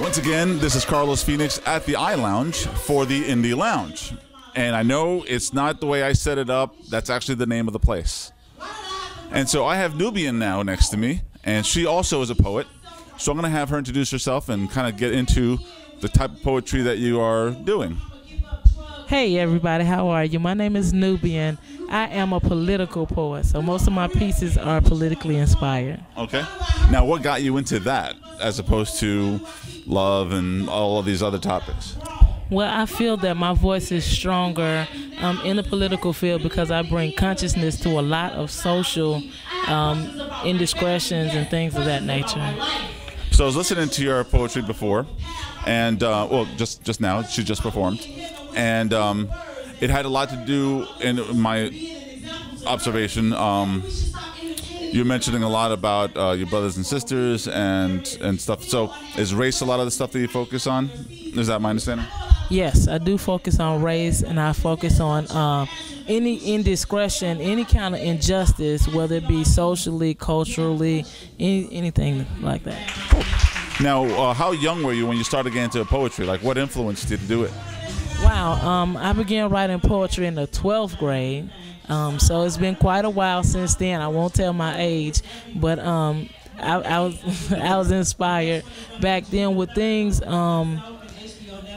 Once again, this is Carlos Phoenix at the iLounge for the Indie Lounge. And I know it's not the way I set it up. That's actually the name of the place. And so I have Nubian now next to me, and she also is a poet. So I'm going to have her introduce herself and kind of get into the type of poetry that you are doing. Hey everybody, how are you? My name is Nubian. I am a political poet, so most of my pieces are politically inspired. Okay. Now, what got you into that as opposed to love and all of these other topics? Well, I feel that my voice is stronger in the political field because I bring consciousness to a lot of social indiscretions and things of that nature. So I was listening to your poetry before, and well, just now, she just performed. And it had a lot to do, in my observation, you're mentioning a lot about your brothers and sisters and stuff. So is race a lot of the stuff that you focus on? Is that my understanding? Yes, I do focus on race, and I focus on any indiscretion, any kind of injustice, whether it be socially, culturally, anything like that. Cool. Now, how young were you when you started getting into poetry? Like, what influenced you to do it? Wow, I began writing poetry in the 12th grade, so it's been quite a while since then. I won't tell my age, but I was inspired back then with things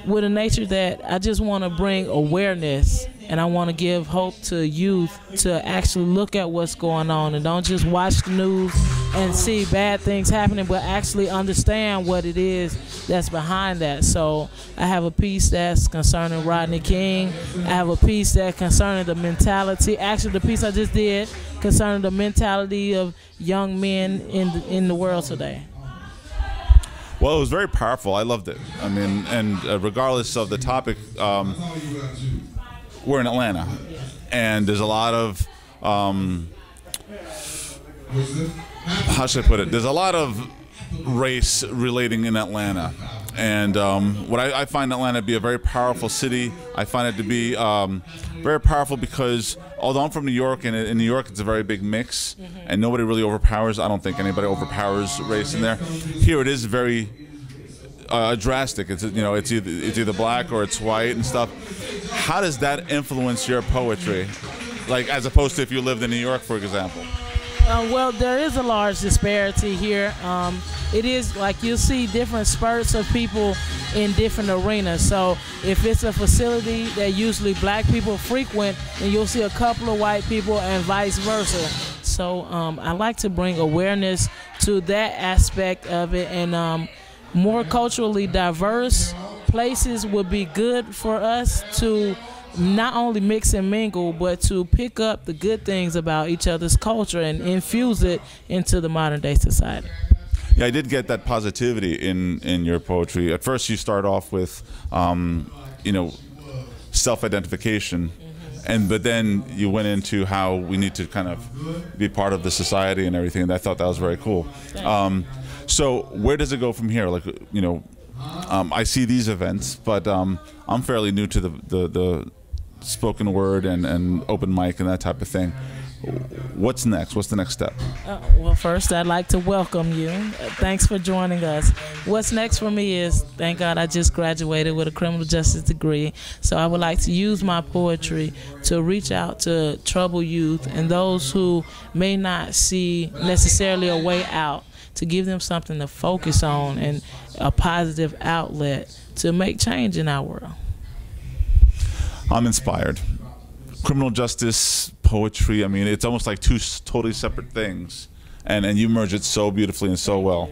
with a nature that I just want to bring awareness, and I want to give hope to youth to actually look at what's going on and don't just watch the news and see bad things happening, but actually understand what it is that's behind that. So I have a piece that's concerning Rodney King. I have a piece that's concerning the mentality. Actually, the piece I just did concerning the mentality of young men in the world today. Well, it was very powerful. I loved it. I mean, and regardless of the topic, we're in Atlanta, and there's a lot of, how should I put it? There's a lot of race relating in Atlanta. And what I find Atlanta to be a very powerful city. I find it to be very powerful because although I'm from New York, and in New York it's a very big mix, and nobody really overpowers. I don't think anybody overpowers race in there. Here it is very drastic. It's it's either black or it's white and stuff. How does that influence your poetry, like as opposed to if you lived in New York, for example? Well, there is a large disparity here. It is like you'll see different spurts of people in different arenas. So if it's a facility that usually black people frequent, then you'll see a couple of white people and vice versa. So I like to bring awareness to that aspect of it, and more culturally diverse places would be good for us to not only mix and mingle, but to pick up the good things about each other's culture and infuse it into the modern day society. Yeah, I did get that positivity in your poetry. At first you start off with self-identification, but then you went into how we need to kind of be part of the society and everything, and I thought that was very cool. So where does it go from here? Like, I see these events, but I'm fairly new to the spoken word and open mic and that type of thing. What's next? What's the next step? Well, first, I'd like to welcome you. Thanks for joining us. What's next for me is, thank God, I just graduated with a criminal justice degree. So I would like to use my poetry to reach out to troubled youth and those who may not see necessarily a way out, to give them something to focus on and a positive outlet to make change in our world. I'm inspired. Criminal justice, poetry, I mean, it's almost like two totally separate things. And you merge it so beautifully and so well.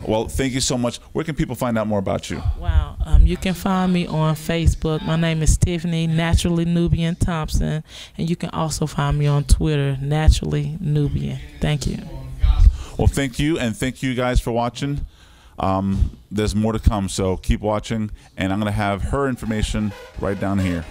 Well, thank you so much. Where can people find out more about you? Wow. You can find me on Facebook. My name is Tiffany, Naturally Nubian Thompson. And you can also find me on Twitter, Naturally Nubian. Thank you. Well, thank you, and thank you guys for watching. There's more to come, so keep watching. And I'm going to have her information right down here.